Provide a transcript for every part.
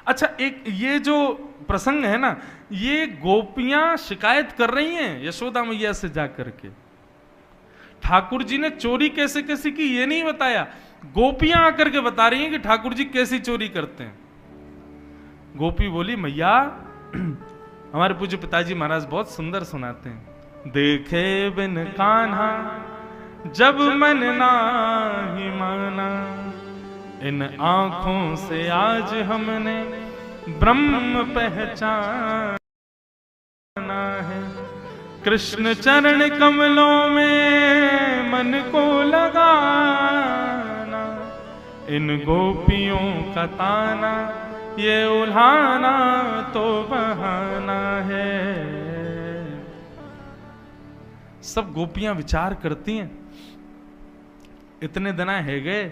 अच्छा, एक ये जो प्रसंग है ना, ये गोपियां शिकायत कर रही हैं यशोदा मैया से जाकर के। ठाकुर जी ने चोरी कैसे कैसे की ये नहीं बताया, गोपियां आकर के बता रही हैं कि ठाकुर जी कैसी चोरी करते हैं। गोपी बोली, मैया हमारे पूज्य पिताजी महाराज बहुत सुंदर सुनाते हैं। देखे बिन कान्हा जब मन नाही माना, इन आंखों से आज हमने ब्रह्म पहचाना है। कृष्ण चरण कमलों में मन को लगाना, इन गोपियों का ताना ये उल्हाना तो बहाना है। सब गोपियां विचार करती हैं, इतने दिन है गए,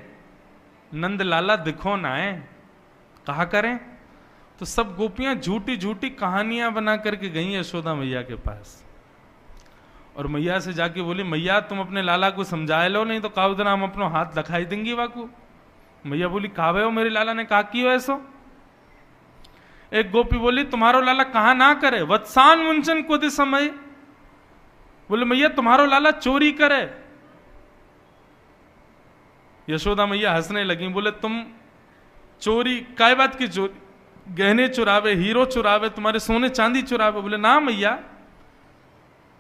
नंद लाला दिखो ना है, कहा करें। तो सब गोपियां झूठी झूठी कहानियां बना करके गई यशोदा मैया के पास, और मैया से जाके बोली, मैया तुम अपने लाला को समझा लो, नहीं तो काउ दिन हम अपनो हाथ दिखाई देंगी वाकू। मैया बोली, कावे हो, मेरे लाला ने कहा की हो ऐसो। एक गोपी बोली, तुम्हारो लाला कहा ना करे, वत्सान मुंचन को दे समय। बोले, मैया तुम्हारो लाला चोरी करे। यशोदा मैया हंसने लगी, बोले, तुम चोरी काय बात की चोरी, गहने चुरावे, हीरो चुरावे, तुम्हारे सोने चांदी चुरावे। बोले, ना मैया,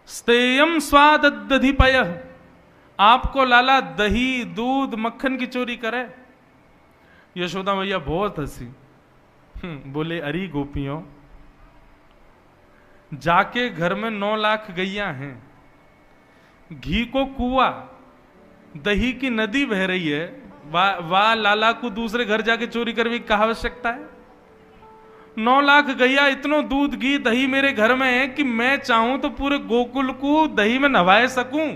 स्तेयम स्वाद दधिपय, आपको लाला दही दूध मक्खन की चोरी करे। यशोदा मैया बहुत हंसी, बोले, अरे गोपियों, जाके घर में 9 लाख गैया हैं, घी को कुआ, दही की नदी बह रही है, वाह लाला को दूसरे घर जाके चोरी करने की क्या आवश्यकता है। 9 लाख गैया, इतनो दूध घी दही मेरे घर में है कि मैं चाहूं तो पूरे गोकुल को दही में नहवाए सकूं,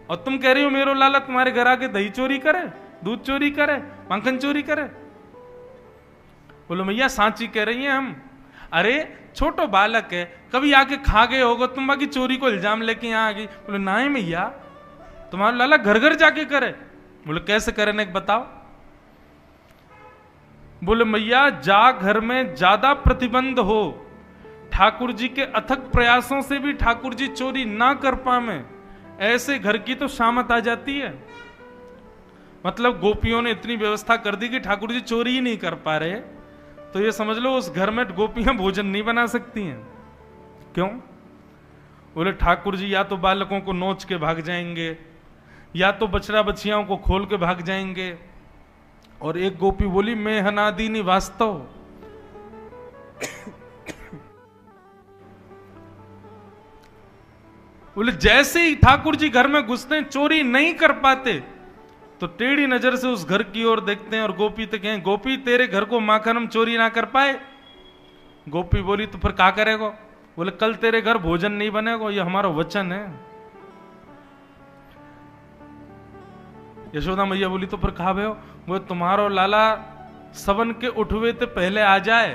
और तुम कह रही हो मेरो लाला तुम्हारे घर आके दही चोरी करे, दूध चोरी करे, मक्खन चोरी करे। बोलो, मैया सांची कह रही हैं हम। अरे छोटो बालक है, कभी आके खा गए होगो, तुम बाकी चोरी को इल्जाम लेके यहां आ गई। बोले, ना है मैया, तुम्हारा लाला घर घर जाके करे। बोले, कैसे करे ने बताओ। बोले, मैया जा घर में ज्यादा प्रतिबंध हो, ठाकुर जी के अथक प्रयासों से भी ठाकुर जी चोरी ना कर पावे, ऐसे घर की तो शामत आ जाती है। मतलब गोपियों ने इतनी व्यवस्था कर दी कि ठाकुर जी चोरी ही नहीं कर पा रहे, तो ये समझ लो उस घर में गोपियां भोजन नहीं बना सकती हैं। क्यों? बोले, ठाकुर जी या तो बालकों को नोच के भाग जाएंगे, या तो बछड़ा बछियाओं को खोल के भाग जाएंगे। और एक गोपी बोली, मैं हनादीनी वास्तव। बोले, जैसे ही ठाकुर जी घर में घुसते हैं, चोरी नहीं कर पाते, तो टेढ़ी नजर से उस घर की ओर देखते हैं और गोपी तो कहें, गोपी तेरे घर को माखन हम चोरी ना कर पाए। गोपी बोली, तो फिर क्या करेगो। बोले, कल तेरे घर भोजन नहीं बनेगा, ये हमारा वचन है। यशोदा मैया बोली, तो फिर कहा भे हो। वो तुम्हारो लाला सवन के उठवे ते पहले आ जाए,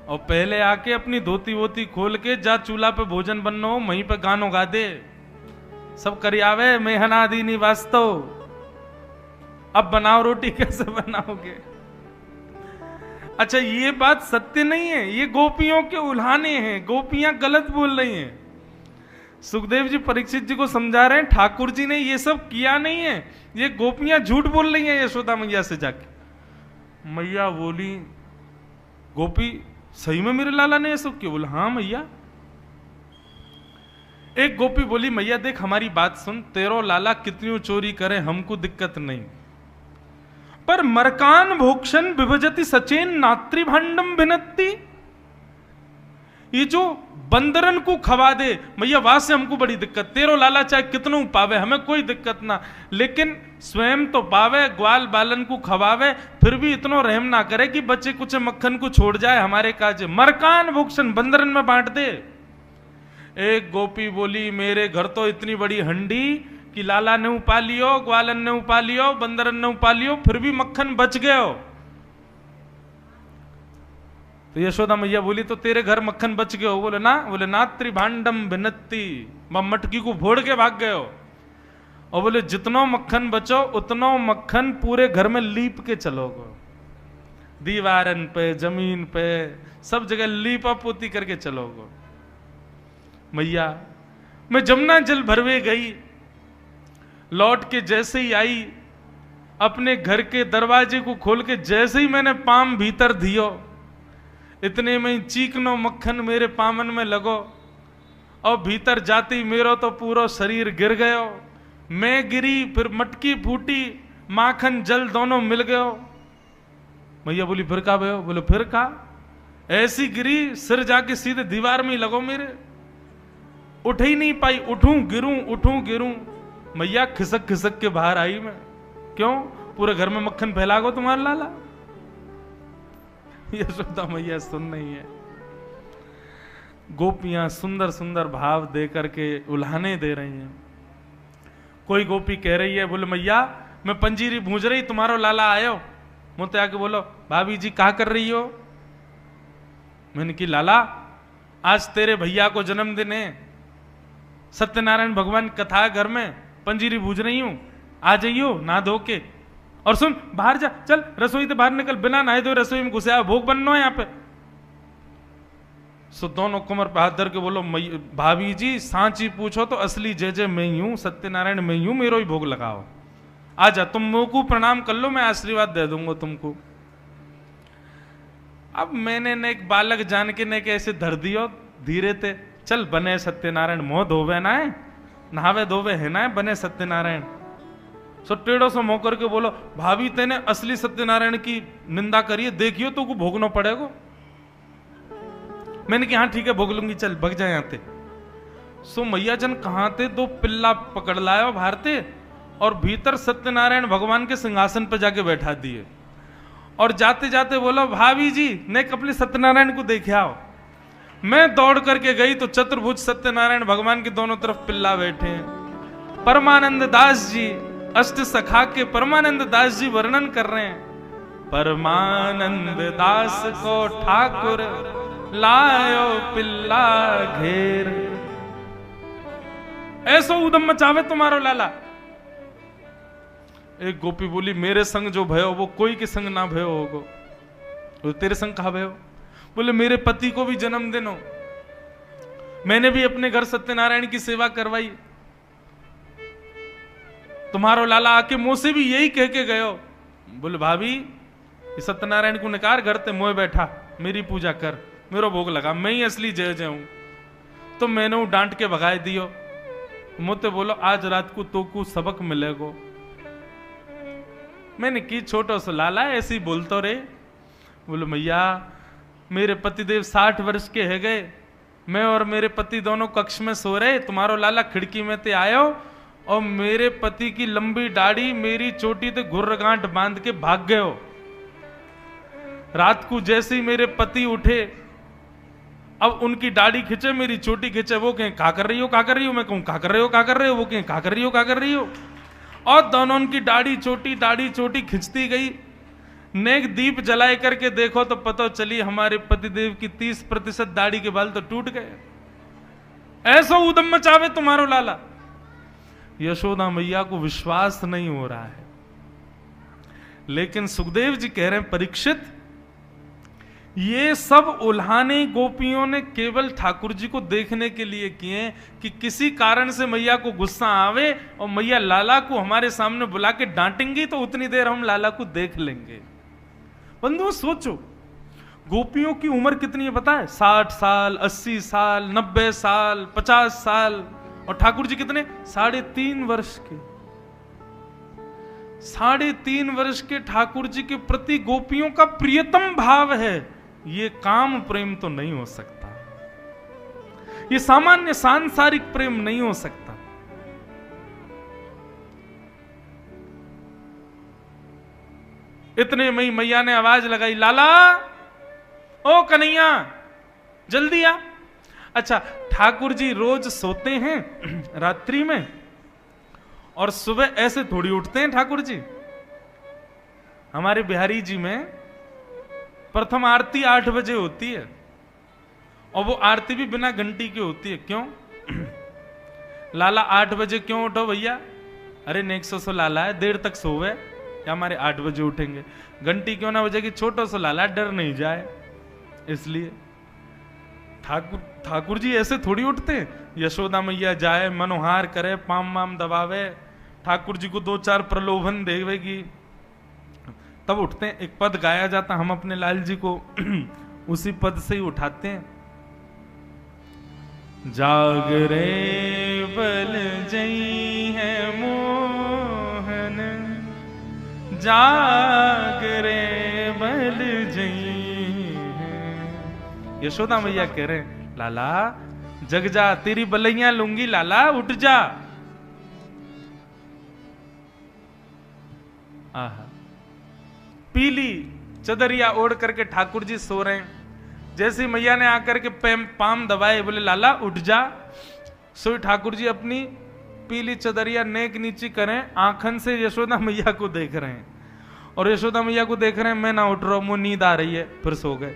और पहले आके अपनी धोती वोती खोल के जा चूल्हा पे भोजन बनना हो, वहीं पे गानो गा दे, सब करियावे, मैं हनादीनी वास्तव। अब बनाओ रोटी, कैसे बनाओगे। अच्छा, ये बात सत्य नहीं है, ये गोपियों के उल्हाने हैं, गोपियां गलत बोल रही हैं। सुखदेव जी परीक्षित जी को समझा रहे हैं, ठाकुर जी ने ये सब किया नहीं है, ये गोपियां झूठ बोल रही हैं यशोदा मैया से जाके। मैया बोली, गोपी सही में मेरे लाला ने ये सब किया। बोला, हाँ मैया। एक गोपी बोली, मैया देख हमारी बात सुन, तेरो लाला कितनी चोरी करे हमको दिक्कत नहीं, पर मरकान भोक्षण विभजति सचेन नात्रिभांडम भिनत्ति। ये जो बंदरन को खवा दे, मैया वहां से हमको बड़ी दिक्कत। तेरो लाला चाहे कितनों पावे, हमें कोई दिक्कत ना, लेकिन स्वयं तो पावे, ग्वाल बालन को खवावे, फिर भी इतनो रहम ना करे कि बच्चे कुछ मक्खन को छोड़ जाए हमारे काज। मरकान भोक्षण बंदरन में बांट दे। एक गोपी बोली, मेरे घर तो इतनी बड़ी हंडी कि लाला ने उपा लियो, ग्वालन ने उपा लियो, बंदरन ने उपा लियो, फिर भी मक्खन बच गयो। तो यशोदा मैया बोली, तो तेरे घर मक्खन बच गयो। बोले, ना। बोले, ना त्रिभांडम भिन्नति, मटकी को फोड़ के भाग गयो। और बोले, जितनो मक्खन बचो उतनो मक्खन पूरे घर में लीप के चलोगे, दीवारन पे, जमीन पे, सब जगह लीपा पोती करके चलोगे। मैया मैं जमुना जल भरवे गई, लौट के जैसे ही आई, अपने घर के दरवाजे को खोल के जैसे ही मैंने पाम भीतर दियो, इतने में ही चीकनो मक्खन मेरे पामन में लगो, और भीतर जाते ही मेरा तो पूरा शरीर गिर गयो। मैं गिरी, फिर मटकी फूटी, माखन जल दोनों मिल गयो। मैया बोली फिर का भयो? बोले फिर का, ऐसी गिरी सिर जाके सीधे दीवार में ही लगो मेरे, उठ ही नहीं पाई, उठूं गिरूं उठूं गिरूं। मैया खिसक खिसक के बाहर आई मैं। क्यों? पूरे घर में मक्खन फैला गो तुम्हारा लाला। यशोदा मैया सुन नहीं है। गोपियां सुंदर सुंदर भाव दे करके उल्हाने दे रही हैं। कोई गोपी कह रही है, बोले मैया मैं पंजीरी भूंज रही, तुम्हारो लाला आयो। मुझे आके बोलो भाभी जी क्या कर रही हो? मैंने की लाला आज तेरे भैया को जन्मदिन है, सत्यनारायण भगवान कथा घर में, पंजीरी भूज रही हूं, आ जाइयो ना धो के। और सुन बाहर जा, चल रसोई से बाहर निकल, बिना नहाए धोए रसोई में घुसे, भोग बनना है यहाँ पे। सो दोनों कमर पे हाथ धर के बोलो भाभी जी सांची पूछो तो असली जय जय मैं ही हूं, सत्यनारायण मैं ही हूं, मेरो ही भोग लगाओ। आजा तुम मुंह को प्रणाम कर लो, मैं आशीर्वाद दे दूंगा तुमको। अब मैंने न एक बालक जान के न कैसे धर दियो धीरे थे, चल बने सत्यनारायण, मोह धोवे ना है, नहावे धोवे है ना, बने सत्यनारायण। सो टेढ़ो से मोह करके बोलो भाभी तेने असली सत्यनारायण की निंदा करिए, देखियो तो को भोगना पड़ेगा। मैंने कहा हाँ ठीक है भोग लूंगी, चल भग जाए यहाँ थे। सो मैया जन कहां थे, दो पिल्ला पकड़ लाया भारते, और भीतर सत्यनारायण भगवान के सिंहासन पर जाके बैठा दिए। और जाते जाते बोलो भाभी जी ने अपने सत्यनारायण को देखे आओ। मैं दौड़ करके गई तो चतुर्भुज सत्यनारायण भगवान के दोनों तरफ पिल्ला बैठे हैं। परमानंद दास जी, अष्ट सखा के परमानंद दास जी वर्णन कर रहे हैं, परमानंद दास को ठाकुर लायो पिल्ला घेर, ऐसो उदम मचावे तुम्हारो लाला। एक गोपी बोली मेरे संग जो भयो वो कोई के संग ना भयो होगो। तो तेरे संग कहा भयो? बोले मेरे पति को भी जन्मदिन हो, मैंने भी अपने घर सत्यनारायण की सेवा करवाई, तुम्हारो लाला आके मुंह से भी यही कह के गयो। बोले भाभी सत्यनारायण को निकार घर ते मोए बैठा, मेरी पूजा कर, मेरा भोग लगा, मैं ही असली जय जय हूं। तो मैंने वो डांट के भगाए दियो। मुझे बोलो आज रात को तो को सबक मिलेगो। मैंने की छोटो सा लाला ऐसे ही बोलतो रे। बोलो मैया मेरे पतिदेव 60 वर्ष के है गए, मैं और मेरे पति दोनों कक्ष में सो रहे, तुम्हारो लाला खिड़की में ते आयो और मेरे पति की लंबी दाढ़ी मेरी चोटी ते घुर्रगांठ बांध के भाग गयो। रात को जैसे ही मेरे पति उठे, अब उनकी दाढ़ी खिंचे, मेरी चोटी खिंचे, वो कहें क्या कर रही हो, क्या कर रही हो, मैं कहूं क्या कर रहे हो, क्या कर रहे हो, वो कहें क्या कर रही हो, क्या कर रही हो। और दोनों उनकी दाढ़ी चोटी खिंचती गई। नेक दीप जलाए करके देखो तो पता चली हमारे पतिदेव की 30% दाढ़ी के बाल तो टूट गए। ऐसा उदम मचावे तुम्हारो लाला। यशोदा मैया को विश्वास नहीं हो रहा है, लेकिन सुखदेव जी कह रहे हैं परीक्षित ये सब उल्हाने गोपियों ने केवल ठाकुर जी को देखने के लिए किए कि किसी कारण से मैया को गुस्सा आवे और मैया लाला को हमारे सामने बुला के डांटेंगी तो उतनी देर हम लाला को देख लेंगे। बंधुओं सोचो गोपियों की उम्र कितनी है पता है? 60 साल, 80 साल, 90 साल, 50 साल, और ठाकुर जी कितने? 3.5 वर्ष के। 3.5 वर्ष के ठाकुर जी के प्रति गोपियों का प्रियतम भाव है। ये काम प्रेम तो नहीं हो सकता, ये सामान्य सांसारिक प्रेम नहीं हो सकता। इतने में मैया ने आवाज लगाई, लाला ओ कन्हैया जल्दी आ। अच्छा ठाकुर जी रोज सोते हैं रात्रि में और सुबह ऐसे थोड़ी उठते हैं ठाकुर जी। हमारे बिहारी जी में प्रथम आरती 8 बजे होती है और वो आरती भी बिना घंटी की होती है। क्यों? लाला 8 बजे क्यों उठो भैया? अरे नेक्सो सो लाला है, देर तक सोवे, या हमारे 8 बजे उठेंगे, घंटी क्यों ना बजेगी, छोटो सा लाला डर नहीं जाए। इसलिए ठाकुर जी ऐसे थोड़ी उठते, यशोदा मैया जाए मनोहार करे, पाम वाम दबावे, ठाकुर जी को 2-4 प्रलोभन देवेगी, तब उठते हैं। एक पद गाया जाता, हम अपने लाल जी को उसी पद से ही उठाते हैं। जागरे बल जई है मोहन, जागरे बल जई है। यशोदा मैया कह रहे हैं, लाला जग जा, तेरी बलैया लूंगी, लाला उठ जा। आहा, पीली चदरिया ओढ़ करके ठाकुर जी सो रहे हैं। जैसे मैया ने आकर के पाम दबाए, बोले लाला उठ जा। सोई ठाकुर जी अपनी पीली चदरिया नेक नीची करें, आंखन से यशोदा मैया को देख रहे हैं, और यशोदा मैया को देख रहे हैं, मैं ना उठ रहा हूं, मुझे नींद आ रही है, फिर सो गए।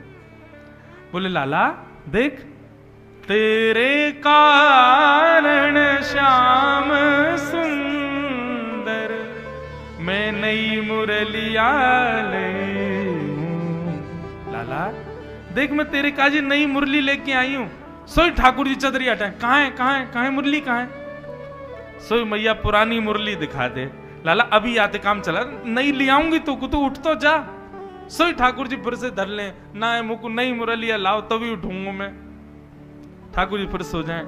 बोले लाला देख, तेरे कारण श्याम सुंदर मैं नई मुरलिया ले हूं। लाला देख, मैं तेरे काजी नई मुरली लेके आई हूं। सोई ठाकुर जी चदरी हटाए, कहां है कहां है कहां है मुरली, कहां है? सोई मैया पुरानी मुरली दिखा दे। लाला अभी आते काम चला, नई ले आऊंगी तो उठ तो जा। सोई ठाकुर जी फिर से धर ले, ना है मुकु नई मुरलिया लाओ तभी उठूंगा मैं। ठाकुर जी फिर सो जाए।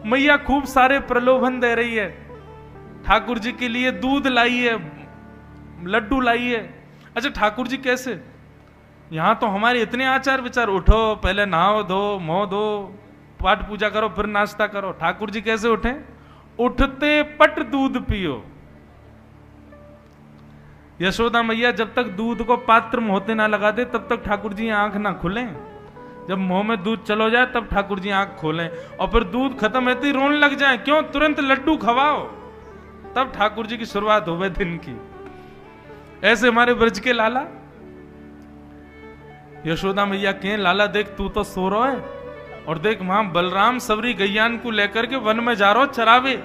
मैया खूब सारे प्रलोभन दे रही है, ठाकुर जी के लिए दूध लाई है, लड्डू लाई है। अच्छा ठाकुर जी कैसे, यहां तो हमारे इतने आचार विचार, उठो पहले नहाओ धो मुंह धो, पाठ पूजा करो, फिर नाश्ता करो। ठाकुर जी कैसे उठे, उठते पट दूध पियो। यशोदा मैया जब तक दूध को पात्र में होते ना लगा दे, तब तक ठाकुर जी आंख ना खुलें। जब मुंह में दूध चलो जाए तब ठाकुर जी आंख खोलें, और फिर दूध खत्म होते ही रोने लग जाए, क्यों, तुरंत लड्डू खवाओ, तब ठाकुर जी की शुरुआत हो दिन की। ऐसे हमारे ब्रज के लाला। यशोदा मैया कहें, लाला देख तू तो सो रहा है, और देख वहां बलराम सबरी गैयान को लेकर के वन में जा रहा हो चरावे,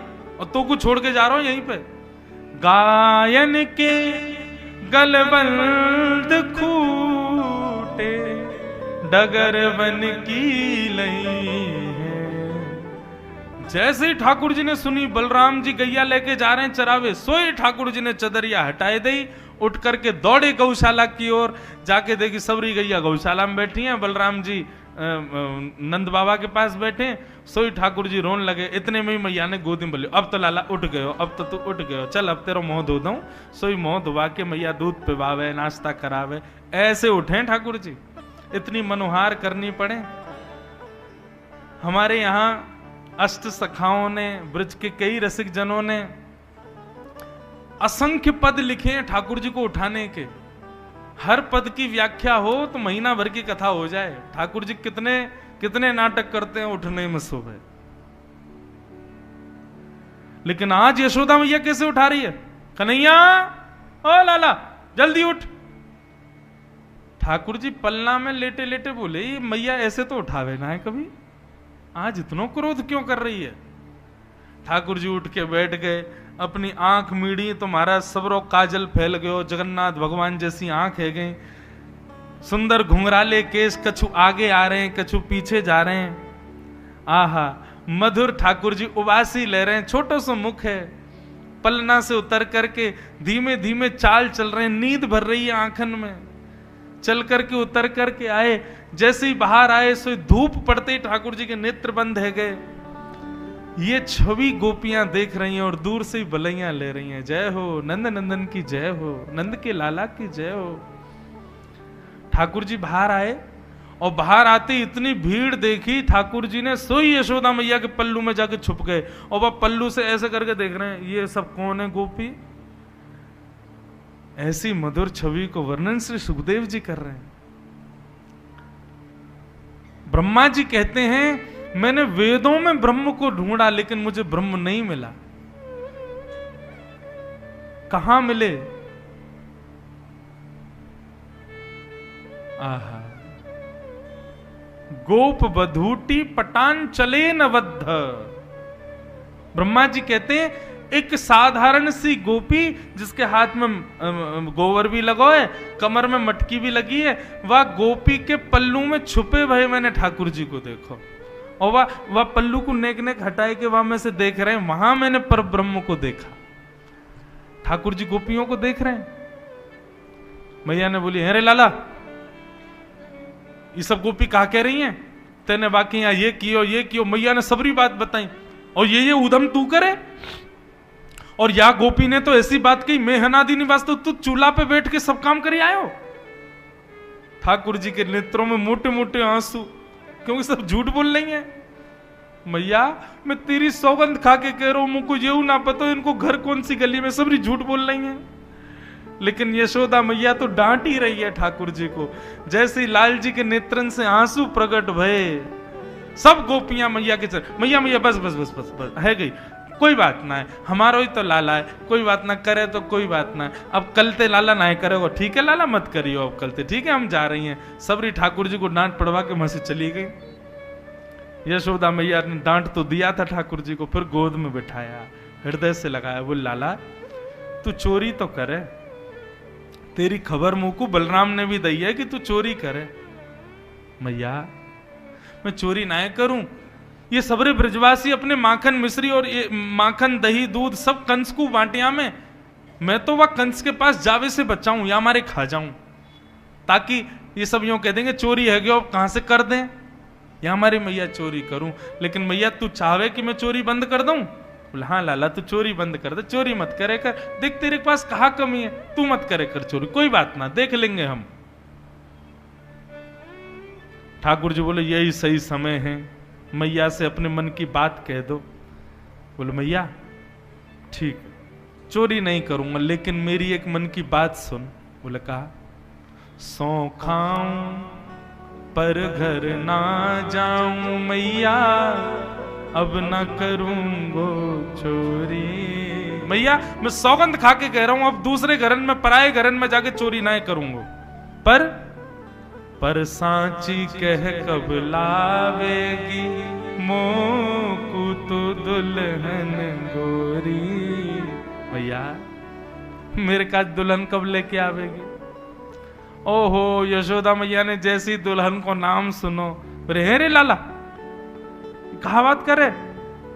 और तू को छोड़ के जा रहा हो यहीं पे। गायन के गलबंद खूटे डगर बन की लई है। जैसे ही ठाकुर जी ने सुनी बलराम जी गैया लेके जा रहे हैं चरावे, सोए ठाकुर जी ने चदरिया हटाए दी, उठ करके दौड़े गौशाला की ओर, जाके देखी सबरी गैया गौशाला में बैठी हैं, बलराम जी नंद बाबा के पास बैठे। सोई ठाकुर जी रोन लगे। इतने में ही मैया ने गोदी में बोली, अब तो लाला उठ गए हो, अब तो तू उठ गए हो, चल अब तेरा मुंह धो दूं। सोई मुंह धुआ के मैया दूध पिवावे, नाश्ता करावे। ऐसे उठे ठाकुर जी, इतनी मनोहार करनी पड़े। हमारे यहाँ अष्ट सखाओं ने, ब्रज के कई रसिक जनों ने असंख्य पद लिखे हैं ठाकुर जी को उठाने के। हर पद की व्याख्या हो तो महीना भर की कथा हो जाए। ठाकुर जी कितने कितने नाटक करते हैं उठने में सुबह। लेकिन आज यशोदा मैया कैसे उठा रही है, कन्हैया ओ लाला जल्दी उठ। ठाकुर जी पलना में लेटे लेटे बोले, मैया ऐसे तो उठावे ना है कभी, आज इतना क्रोध क्यों कर रही है। ठाकुर जी उठ के बैठ गए, अपनी आंख मीड़ी तो महाराज सबरो काजल फैल गयो, जगन्नाथ भगवान जैसी आंख है गई। सुंदर घुंघराले केस, कछु आगे आ रहे हैं कछु पीछे जा रहे हैं। आहा मधुर ठाकुर जी उबासी ले रहे हैं, छोटो सा मुख है, पलना से उतर करके धीमे धीमे चाल चल रहे हैं, नींद भर रही है आंखन में। चल करके उतर करके आए, जैसे ही बाहर आए सो धूप पड़ते ही ठाकुर जी के नेत्र बंद है गए। ये छवि गोपियां देख रही हैं और दूर से ही बलैया ले रही हैं, जय हो नंद नंदन की जय हो, नंद के लाला की जय हो। ठाकुर जी बाहर आए और बाहर आते इतनी भीड़ देखी, ठाकुर जी ने सोई यशोदा मैया के पल्लू में जाके छुप गए, और वह पल्लू से ऐसे करके देख रहे हैं ये सब कौन है गोपी। ऐसी मधुर छवि को वर्णन श्री सुखदेव जी कर रहे हैं। ब्रह्मा जी कहते हैं मैंने वेदों में ब्रह्म को ढूंढा लेकिन मुझे ब्रह्म नहीं मिला। कहां मिले, आहा गोप बधूटी पटान चले न बद्ध। ब्रह्मा जी कहते हैं एक साधारण सी गोपी जिसके हाथ में गोबर भी लगा है, कमर में मटकी भी लगी है, वह गोपी के पल्लू में छुपे भय मैंने ठाकुर जी को देखो, और वह पल्लू को नेक नेक हटाए के वहां में से देख रहे हैं, वहां मैंने पर ब्रह्म को देखा। ठाकुर जी गोपियों को देख रहे हैं। मैया ने बोली, अरे लाला ये सब गोपी कहा कह रही हैं, तेने बाकी यहां ये कियो। मैया ने सबरी बात बताई, और ये उधम तू करे, और या गोपी ने तो ऐसी बात कही, मैं हनादि निवास, तो तू चूल्हा पे बैठ के सब काम करी आयो। ठाकुर जी के नेत्रों में मोटे मोटे आंसू, क्योंकि सब झूठ बोल रही हैं। मैया मैं तेरी सौगंध खा के कह रहा हूं, मुझको ये ना पता इनको घर कौन सी गली में, सबरी झूठ बोल रही हैं। लेकिन यशोदा मैया तो डांट ही रही है ठाकुर जी को। जैसे ही लाल जी के नेत्रन से आंसू प्रकट भये, सब गोपियां मैया के चल, मैया मैया बस बस बस बस बस है गई, कोई बात ना है, हमारो ही तो लाला है, कोई बात ना करे तो कोई बात ना है, अब कल ते लाला ना करेगा, ठीक है लाला मत करियो, अब कल ते ठीक है हम जा रही हैं। सबरी ठाकुर जी को डांट पड़वा के वहां से चली गई। यशोदा मैया ने डांट तो दिया था ठाकुर जी को, फिर गोद में बिठाया, हृदय से लगाया, बोल लाला तू चोरी तो करे, तेरी खबर मुंह को बलराम ने भी दी है कि तू चोरी करे। मैया मैं चोरी ना करूं, ये सबरे ब्रजवासी अपने माखन मिश्री और ये माखन दही दूध सब कंस को बांटिया में, मैं तो वह कंस के पास जावे से बचाऊं या हमारे खा जाऊं, ताकि ये सब यूं कह देंगे चोरी है कि अब कहां से कर दें, या हमारी मैया चोरी करूं। लेकिन मैया तू चाहे कि मैं चोरी बंद कर दूं? बोला हाँ लाला तू चोरी बंद कर दे, चोरी मत करे कर, देख तेरे पास कहा कमी है, तू मत करे कर चोरी, कोई बात ना, देख लेंगे हम। ठाकुर जी बोले यही सही समय है, मैया से अपने मन की बात कह दो। बोले मैया ठीक है चोरी नहीं करूंगा, लेकिन मेरी एक मन की बात सुन। बोले कहा, सौ खाऊं पर घर ना जाऊं मैया, अब ना करूंगो चोरी। मैया मैं सौगंध खा के कह रहा हूं, अब दूसरे घरन में पराए घरन में जाके चोरी ना करूंगा, पर सांची कह कब लावेगी मोकू तो दुल्हन गोरी। भैया मेरे का दुल्हन कब लेके आवेगी? ओहो यशोदा मैया ने जैसी दुल्हन को नाम सुनो, अरे रे लाला कहा बात करे।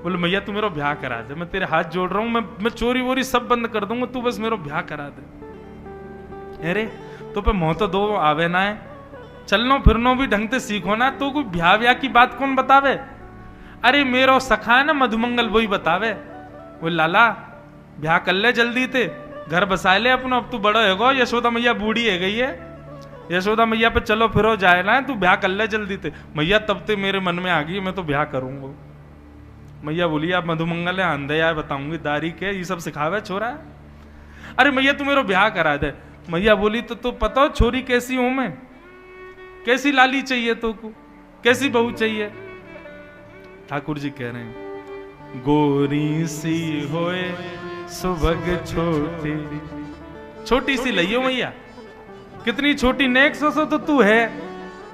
बोले मैया तू मेरा ब्याह करा दे, मैं तेरे हाथ जोड़ रहा हूं, मैं चोरी वोरी सब बंद कर दूंगा, तू बस मेरा ब्याह करा दे। अरे तो पे मोह तो दो आवे ना है, चलनो फिरनो भी ढंग से सीखो ना, तो कोई ब्याह व्याह की बात कौन बतावे? अरे मेरो सखा है ना मधुमंगल, वही बतावे। वो लाला ब्याह कर ले जल्दी ते, घर बसा ले अपना, अब तू बड़ा है, यशोदा मैया बूढ़ी है गई है, यशोदा मैया पे चलो फिरो जाए ना, तू ब्याह कर ले जल्दी ते। मैया तब ते मेरे मन में आ गई मैं तो ब्याह करूंगा। मैया बोली आप मधुमंगल है अंधे यार, बताऊंगी दारी के ये सब सिखावे छोरा। अरे मैया तू मेरा ब्याह करा दे। मैया बोली तो पता हो छोरी कैसी हूं मैं, कैसी लाली चाहिए तो को, कैसी बहू चाहिए? ठाकुर जी कह रहे हैं गोरी सी होए सुभग छोटी, छोटी सी लइयो मैया, कितनी छोटी, नेक सो तो तू है,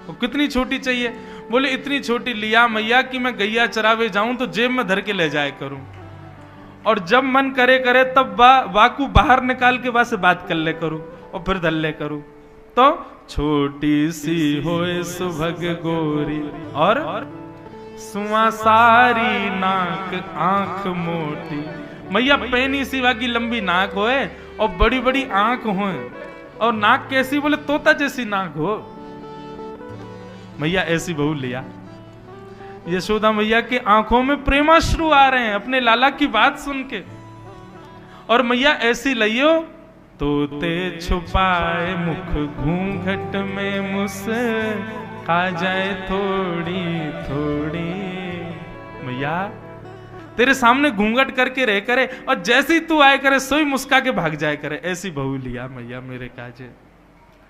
और कितनी छोटी चाहिए? बोले इतनी छोटी लिया मैया कि मैं गैया चरावे जाऊं तो जेब में धर के ले जाए करूं, और जब मन करे करे तब वाकू बाहर निकाल के वहां से बात कर ले करूं और फिर धर ले करूं। तो छोटी सी होए सुभग गोरी और सुआ सारी नाक आंख मोटी। मैया पैनी सी वाकी लंबी नाक होए और बड़ी बड़ी आंख होए, और नाक कैसी? बोले तोता जैसी नाक हो। मैया ऐसी बहू लिया। यशोदा मैया की आंखों में प्रेमाश्रु आ रहे हैं अपने लाला की बात सुन के, और मैया ऐसी लियो तोते छुपाए मुख घूंघट में मुस्का जाए थोड़ी थोड़ी। मैया तेरे सामने घूंघट करके रह करे, और जैसे ही तू आए करे सोई मुस्का के भाग जाए करे, ऐसी बहू लिया मैया मेरे काजे।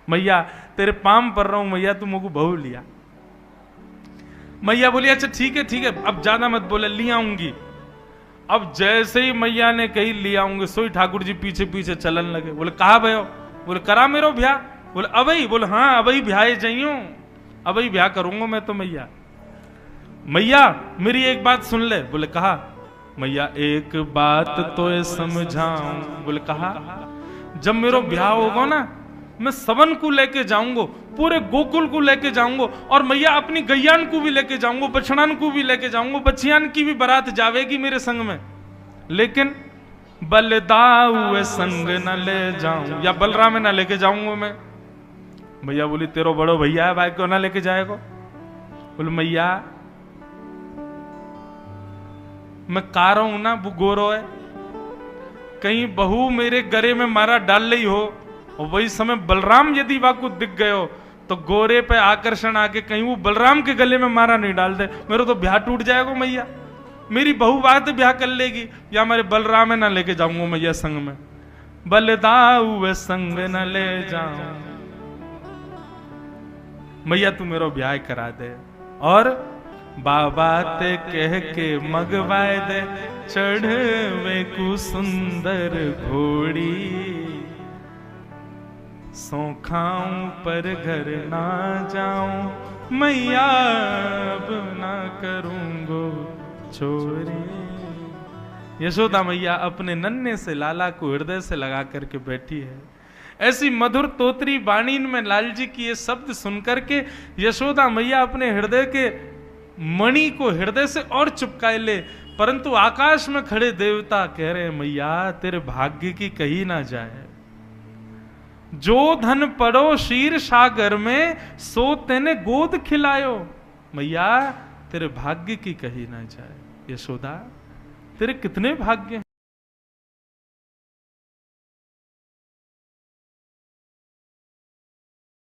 मैया तेरे पाम पर रहा हूं मैया, तू मुझको बहू लिया। मैया बोली अच्छा ठीक है अब ज्यादा मत बोले, ले आऊंगी। अब जैसे ही मैया ने कही ले आऊंगे, सोई ठाकुर जी पीछे पीछे चलन लगे। बोले कहा भयो? बोले करा मेरो ब्याह। बोले अबई? बोले हाँ अबई ब्याह जाइयो, अबई ब्याह करूंगा मैं तो। मैया मेरी एक बात सुन ले। बोले कहा? मैया एक बात तो ये समझाऊं, बोले कहा, जब मेरा ब्याह होगा ना, मैं सबन को लेके जाऊंगा, पूरे गोकुल को लेके जाऊंगा, और मैया अपनी गैयान को भी लेके जाऊंगा, बछड़ान को भी लेके जाऊंगा, बच्चियान की भी बारात जावेगी मेरे संग में, लेकिन बलदाऊ संग न ले जाऊं, या बलराम में ना लेके जाऊंगा मैं। मैया बोली तेरो बड़ो भैया है, भाई क्यों ना लेके जाएगा? बोले मैया मैं का रहा हूं ना, वो गोरो है, कहीं बहू मेरे गरे में मारा डाल ली हो, और वही समय बलराम यदि वाकु दिख गए हो तो गोरे पे आकर्षण आके कहीं वो बलराम के गले में मारा नहीं डाल दे, मेरा तो ब्याह टूट जाएगा मैया, मेरी बहू बात ब्याह कर लेगी, या मेरे बलराम ना लेके जाऊंगा मैया संग में, बलदाऊ संग न ले जाऊं, मैया तू मेरा ब्याह करा दे, और बाबा ते कह के मगवाए दे, चढ़वे को सुंदर घोड़ी, सो खाऊं पर घर ना जाऊं, मैया अब ना करूंगो चोरी। यशोदा मैया अपने नन्हे से लाला को हृदय से लगा करके बैठी है। ऐसी मधुर तोतरी वाणी में लाल जी की ये शब्द सुनकर के यशोदा मैया अपने हृदय के मणि को हृदय से और चिपकाए ले, परंतु आकाश में खड़े देवता कह रहे मैया तेरे भाग्य की कही ना जाए, जो धन पड़ो शीर सागर में सो तेने गोद खिलायो, मैया तेरे भाग्य की कही ना जाए। यशोदा तेरे कितने भाग्य